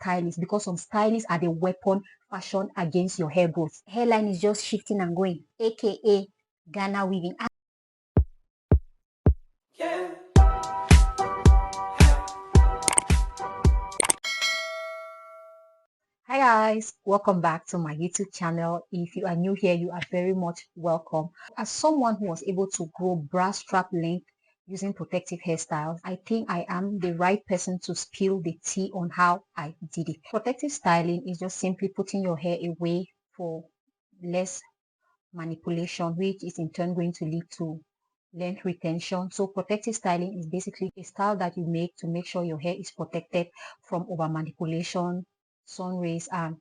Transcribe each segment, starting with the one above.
stylists, because some stylists are the weapon fashioned against your hair growth. Hairline is just shifting and going, aka Ghana weaving. Yeah. Hi guys, welcome back to my YouTube channel. If you are new here, you are very much welcome. As someone who was able to grow bra strap length using protective hairstyles, I think I am the right person to spill the tea on how I did it. Protective styling is just simply putting your hair away for less manipulation, which is in turn going to lead to length retention. So protective styling is basically a style that you make to make sure your hair is protected from over manipulation, sun rays, and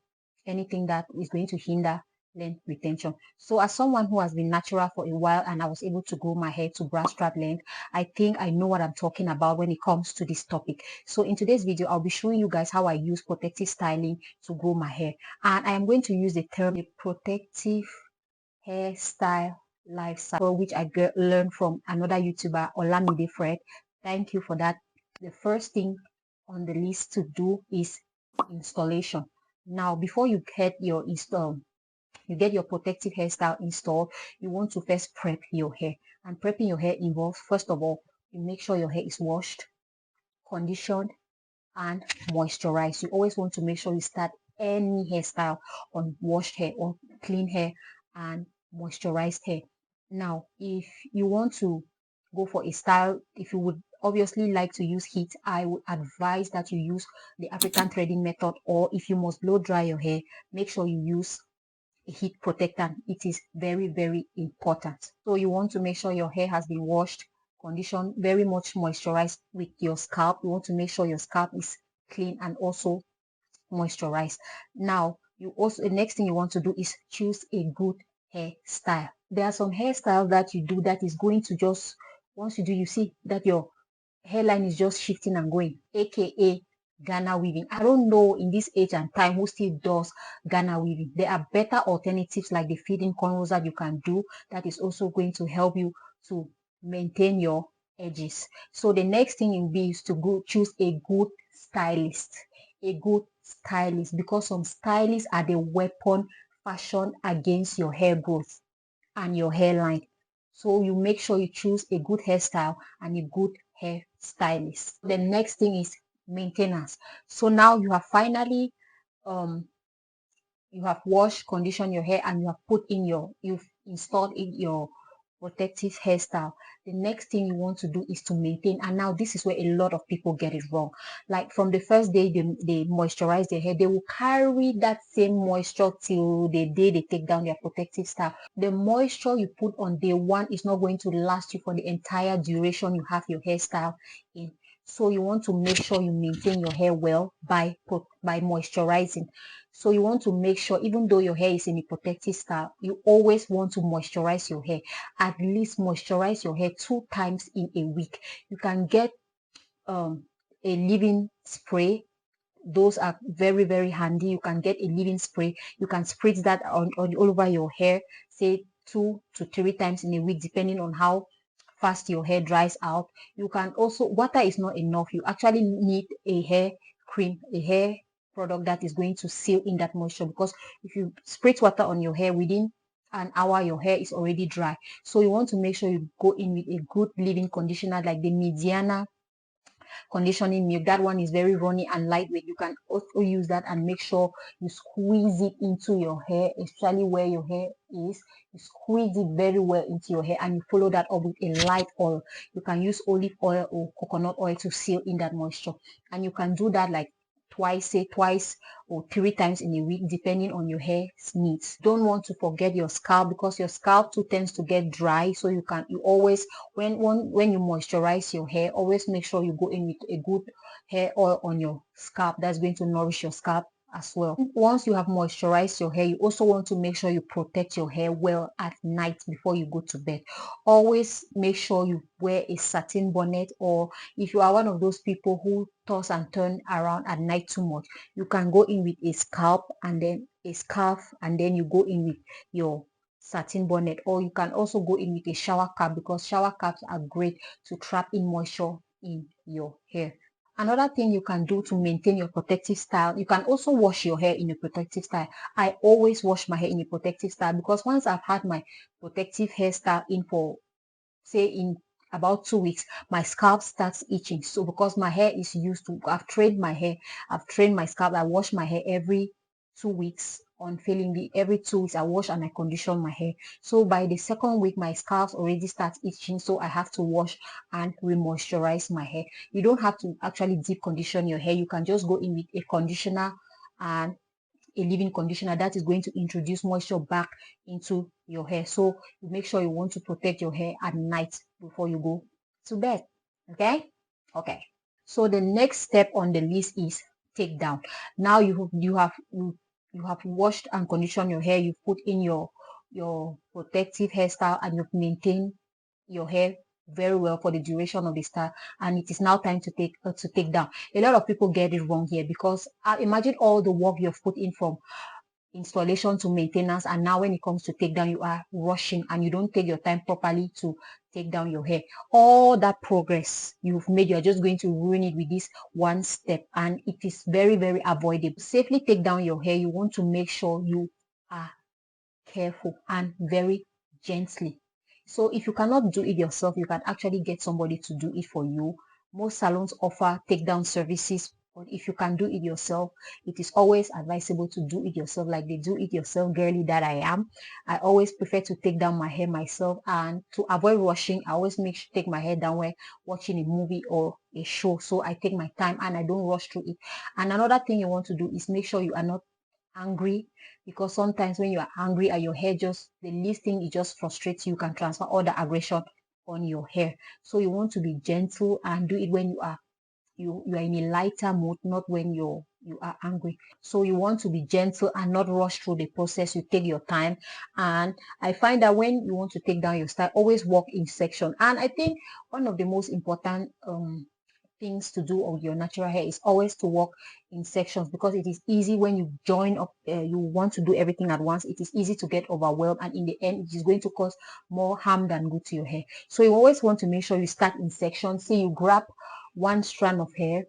anything that is going to hinder length retention. So as someone who has been natural for a while and I was able to grow my hair to bra strap length, I think I know what I'm talking about when it comes to this topic. So in today's video, I'll be showing you guys how I use protective styling to grow my hair. And I am going to use the term protective hairstyle lifestyle, which I learned from another YouTuber, Olamide Fred. Thank you for that. The first thing on the list to do is installation. Now, before you get your protective hairstyle installed, you want to first prep your hair. And prepping your hair involves, first of all, you make sure your hair is washed, conditioned, and moisturized. You always want to make sure you start any hairstyle on washed hair or clean hair and moisturized hair. Now, if you want to go for a style, if you would obviously like to use heat, I would advise that you use the African threading method, or if you must blow dry your hair, make sure you use a heat protectant. It is very, very important. So you want to make sure your hair has been washed, conditioned, very much moisturized with your scalp. You want to make sure your scalp is clean and also moisturized. Now, the next thing you want to do is choose a good hairstyle. There are some hairstyles that you do that is going to just, once you do, you see that your hairline is just shifting and going, aka Ghana weaving. I don't know in this age and time who still does Ghana weaving. There are better alternatives like the feeding cornrows that you can do that is also going to help you to maintain your edges. So the next thing will be is to go choose a good stylist. A good stylist, because some stylists are the weapon fashioned against your hair growth and your hairline. So you make sure you choose a good hairstyle and a good hair stylist. The next thing is maintenance. So now you have finally you have washed, conditioned your hair, and you've installed in your protective hairstyle. The next thing you want to do is to maintain. And now this is where a lot of people get it wrong. Like from the first day they moisturize their hair, they will carry that same moisture till the day they take down their protective style. The moisture you put on day one is not going to last you for the entire duration you have your hairstyle in. So you want to make sure you maintain your hair well by moisturizing. So you want to make sure, even though your hair is in a protective style, you always want to moisturize your hair. At least moisturize your hair 2 times in a week. You can get a leave-in spray. Those are very, very handy. You can get a leave-in spray. You can spritz that on all over your hair, say 2 to 3 times in a week, depending on how fast your hair dries out. You can also, water is not enough. You actually need a hair cream, a hair product that is going to seal in that moisture, because if you spritz water on your hair, within an hour your hair is already dry. So you want to make sure you go in with a good leave-in conditioner like the Mediana conditioning milk. That one is very runny and lightweight. You can also use that and make sure you squeeze it into your hair, especially where your hair is. You squeeze it very well into your hair and you follow that up with a light oil. You can use olive oil or coconut oil to seal in that moisture, and you can do that like twice or 3 times in a week, depending on your hair's needs. Don't want to forget your scalp, because your scalp too tends to get dry. So you always, when you moisturize your hair, always make sure you go in with a good hair oil on your scalp. That's going to nourish your scalp as well. Once you have moisturized your hair, you also want to make sure you protect your hair well at night before you go to bed. Always make sure you wear a satin bonnet, or if you are one of those people who toss and turn around at night too much, you can go in with a scarf and then you go in with your satin bonnet, or you can also go in with a shower cap, because shower caps are great to trap in moisture in your hair. Another thing you can do to maintain your protective style, you can also wash your hair in a protective style. I always wash my hair in a protective style because once I've had my protective hairstyle in for, say, in about 2 weeks, my scalp starts itching. So because my hair is used to, I've trained my scalp. I wash my hair every 2 weeks. Unfailingly, every 2 weeks I wash and I condition my hair. So by the second week my scalp already starts itching, so I have to wash and re-moisturize my hair. You don't have to actually deep condition your hair. You can just go in with a conditioner and a leave-in conditioner that is going to introduce moisture back into your hair. So you make sure you want to protect your hair at night before you go to bed. Okay. So the next step on the list is take down. Now you have washed and conditioned your hair. You've put in your protective hairstyle and you've maintained your hair very well for the duration of the style, and it is now time to take down. A lot of people get it wrong here because imagine all the work you've put in from installation to maintenance, and now when it comes to take down you are rushing and you don't take your time properly to take down your hair. All that progress you've made, you're just going to ruin it with this one step, and it is very, very avoidable. Safely take down your hair, you want to make sure you are careful and very gently. So if you cannot do it yourself, you can actually get somebody to do it for you. Most salons offer takedown services, but if you can do it yourself, it is always advisable to do it yourself, like the do it yourself girly that I am. I always prefer to take down my hair myself, and to avoid rushing, I always take my hair down while watching a movie or a show. So I take my time and I don't rush through it. And another thing you want to do is make sure you are not angry, because sometimes when you are angry and your hair, just the least thing, it just frustrates you, you can transfer all the aggression on your hair. So you want to be gentle and do it when you are in a lighter mood, not when you are angry. So you want to be gentle and not rush through the process. You take your time, and I find that when you want to take down your style, always walk in section. And I think one of the most important things to do with your natural hair is always to walk in sections, because it is easy when you join up, you want to do everything at once, it is easy to get overwhelmed, and in the end it is going to cause more harm than good to your hair. So you always want to make sure you start in sections. Say you grab one strand of hair,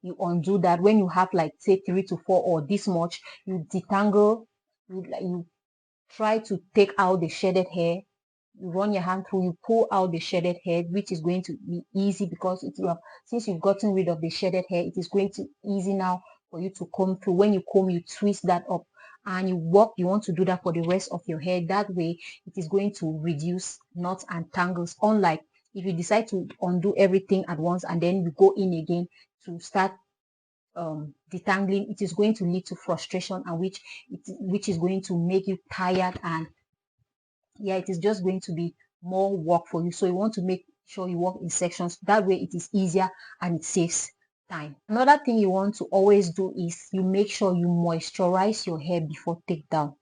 you undo that. When you have like say 3 to 4 or this much, you detangle, you try to take out the shaded hair, you run your hand through, you pull out the shaded hair, which is going to be easy because since you've gotten rid of the shaded hair, it is going to easy now for you to comb through. When you comb, you twist that up and you want to do that for the rest of your hair. That way it is going to reduce knots and tangles, unlike if you decide to undo everything at once and then you go in again to start detangling. It is going to lead to frustration, and which is going to make you tired, and yeah, it is just going to be more work for you. So you want to make sure you work in sections. That way it is easier and it saves time. Another thing you want to always do is you make sure you moisturize your hair before take down.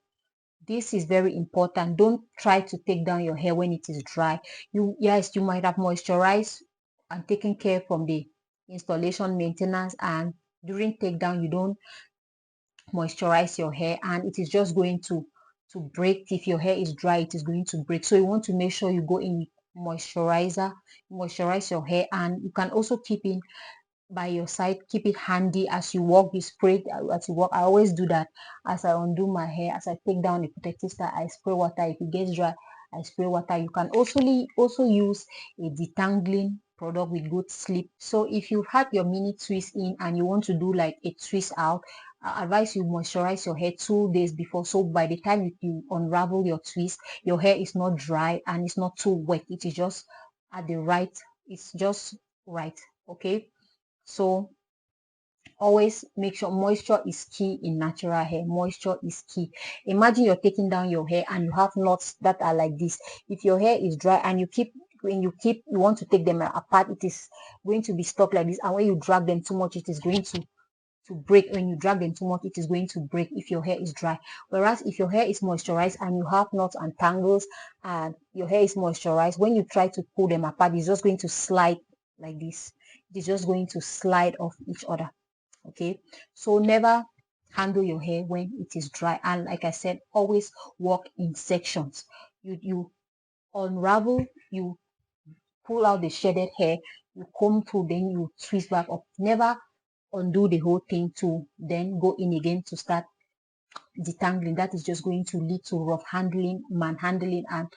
This is very important. Don't try to take down your hair when it is dry. Yes, you might have moisturized and taken care from the installation, maintenance, and during takedown you don't moisturize your hair, and it is just going to break. If your hair is dry, it is going to break. So you want to make sure you go in with moisturizer, moisturize your hair, and you can also keep in by your side, keep it handy as you walk. You spray it as you walk. I always do that as I undo my hair. As I take down the protective style, I spray water. If it gets dry, I spray water. You can also use a detangling product with good slip. So if you've had your mini twist in and you want to do like a twist out, I advise you moisturize your hair 2 days before. So by the time you unravel your twist, your hair is not dry and it's not too wet. It is just at the right, it's just right. Okay. So always make sure moisture is key in natural hair. Moisture is key. Imagine you're taking down your hair and you have knots that are like this. If your hair is dry and you want to take them apart, it is going to be stuck like this, and when you drag them too much, it is going to break. When you drag them too much, it is going to break if your hair is dry. Whereas if your hair is moisturized and you have knots and tangles and your hair is moisturized, when you try to pull them apart, it's just going to slide like this. It is just going to slide off each other. Okay, so never handle your hair when it is dry, and like I said, always work in sections. You unravel, you pull out the shaded hair, you comb through, then you twist back up. Never undo the whole thing to then go in again to start detangling. That is just going to lead to rough handling, manhandling, and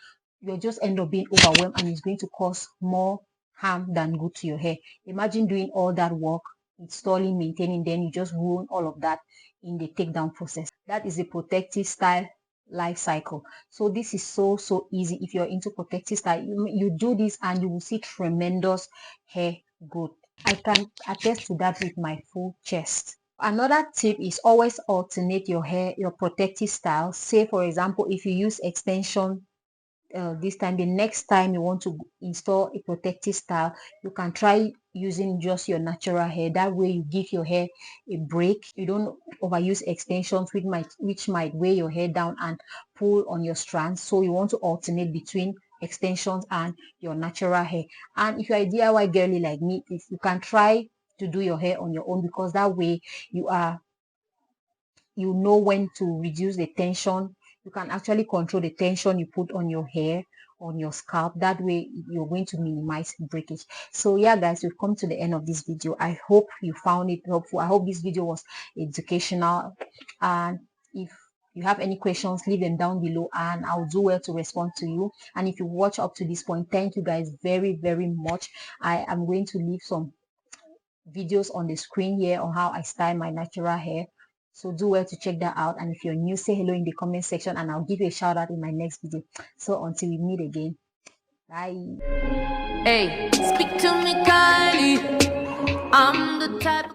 you'll just end up being overwhelmed, and it's going to cause more harm than good to your hair. Imagine doing all that work, installing, maintaining, then you just ruin all of that in the takedown process. That is a protective style life cycle. So this is so easy. If you're into protective style, you do this and you will see tremendous hair growth. I can attest to that with my full chest. Another tip is always alternate your hair, your protective style. Say for example, if you use extension this time, the next time you want to install a protective style, you can try using just your natural hair. That way you give your hair a break. You don't overuse extensions which might weigh your hair down and pull on your strands. So you want to alternate between extensions and your natural hair. And if you're a DIY girly like me, if you can try to do your hair on your own, because that way you know when to reduce the tension. You can actually control the tension you put on your hair, on your scalp. That way you're going to minimize breakage. So yeah guys, we've come to the end of this video. I hope you found it helpful. I hope this video was educational, and if you have any questions, leave them down below and I'll do well to respond to you. And if you watch up to this point, thank you guys very much. I am going to leave some videos on the screen here on how I style my natural hair, so do well to check that out. And if you're new, say hello in the comment section and I'll give you a shout out in my next video. So until we meet again, bye. Hey, speak to me kindly. I'm the type